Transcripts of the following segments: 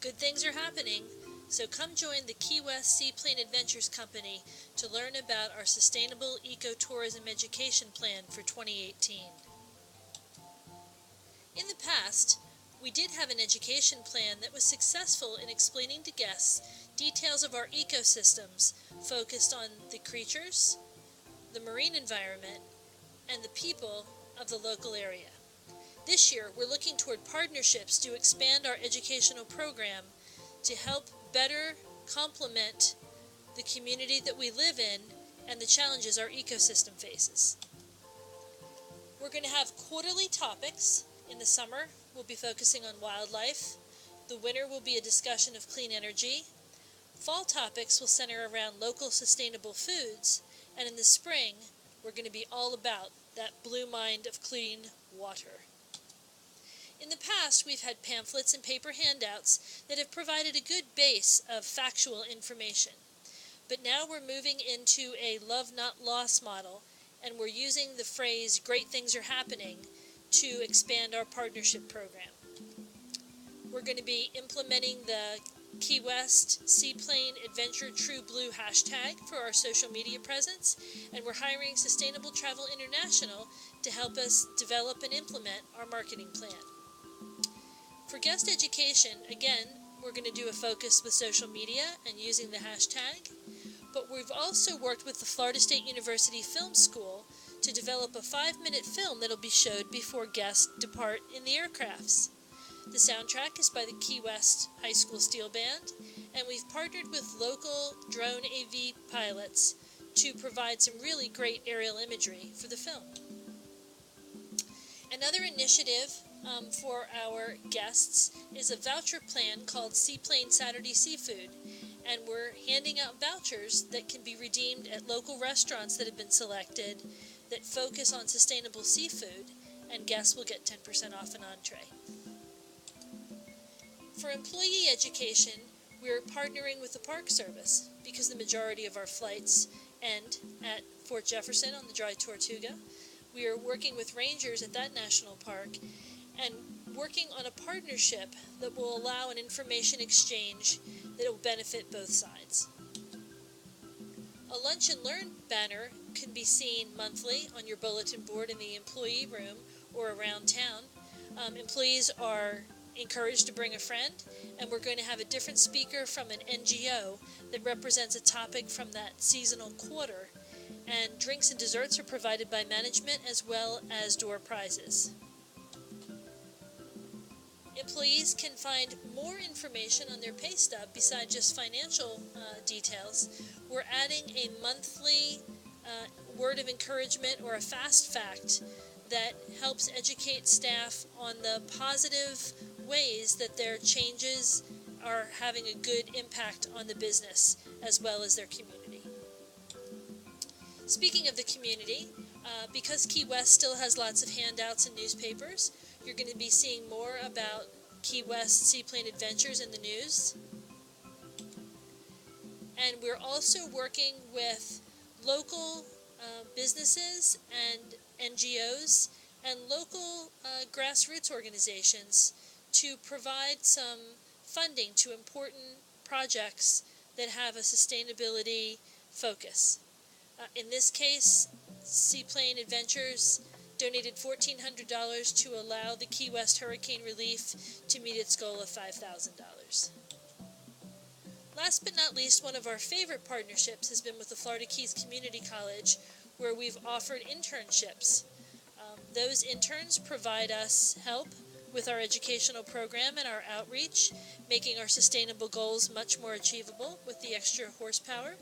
Good things are happening, so come join the Key West Seaplane Adventures Company to learn about our Sustainable Ecotourism Education Plan for 2018. In the past, we did have an education plan that was successful in explaining to guests details of our ecosystems focused on the creatures, the marine environment, and the people of the local area. This year, we're looking toward partnerships to expand our educational program to help better complement the community that we live in and the challenges our ecosystem faces. We're going to have quarterly topics. In the summer, we'll be focusing on wildlife. The winter will be a discussion of clean energy. Fall topics will center around local sustainable foods. And in the spring, we're going to be all about that blue mind of clean water. In the past, we've had pamphlets and paper handouts that have provided a good base of factual information. But now we're moving into a love not loss model, and we're using the phrase "great things are happening" to expand our partnership program. We're going to be implementing the Key West Seaplane Adventure True Blue hashtag for our social media presence, and we're hiring Sustainable Travel International to help us develop and implement our marketing plan. For guest education, again, we're going to do a focus with social media and using the hashtag, but we've also worked with the Florida State University Film School to develop a 5-minute film that'll be showed before guests depart in the aircrafts. The soundtrack is by the Key West High School Steel Band, and we've partnered with local drone AV pilots to provide some really great aerial imagery for the film. Another initiative for our guests is a voucher plan called Seaplane Saturday Seafood, and we're handing out vouchers that can be redeemed at local restaurants that have been selected that focus on sustainable seafood, and guests will get 10% off an entree. For employee education, we're partnering with the Park Service because the majority of our flights end at Fort Jefferson on the Dry Tortuga. We are working with rangers at that national park and working on a partnership that will allow an information exchange that will benefit both sides. A Lunch and Learn banner can be seen monthly on your bulletin board in the employee room or around town. Employees are encouraged to bring a friend, and we're going to have a different speaker from an NGO that represents a topic from that seasonal quarter, and drinks and desserts are provided by management as well as door prizes. Employees can find more information on their pay stub besides just financial details. We're adding a monthly word of encouragement or a fast fact that helps educate staff on the positive ways that their changes are having a good impact on the business as well as their community. Speaking of the community, because Key West still has lots of handouts and newspapers, you're going to be seeing more about Key West Seaplane Adventures in the news. And we're also working with local businesses and NGOs and local grassroots organizations to provide some funding to important projects that have a sustainability focus. In this case, Seaplane Adventures donated $1,400 to allow the Key West Hurricane Relief to meet its goal of $5,000. Last but not least, one of our favorite partnerships has been with the Florida Keys Community College, where we've offered internships. Those interns provide us help with our educational program and our outreach, making our sustainable goals much more achievable with the extra horsepower.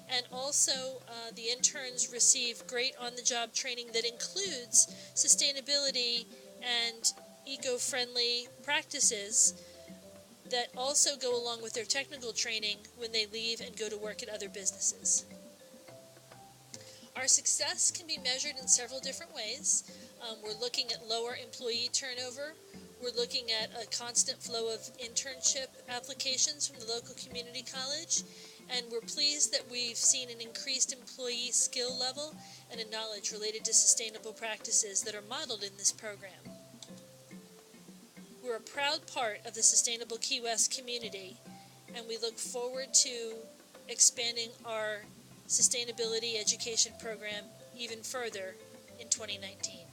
And also, the interns receive great on-the-job training that includes sustainability and eco-friendly practices that also go along with their technical training when they leave and go to work at other businesses. Our success can be measured in several different ways. We're looking at lower employee turnover. We're looking at a constant flow of internship applications from the local community college. And we're pleased that we've seen an increased employee skill level and a knowledge related to sustainable practices that are modeled in this program. We're a proud part of the Sustainable Key West community, and we look forward to expanding our sustainability education program even further in 2019.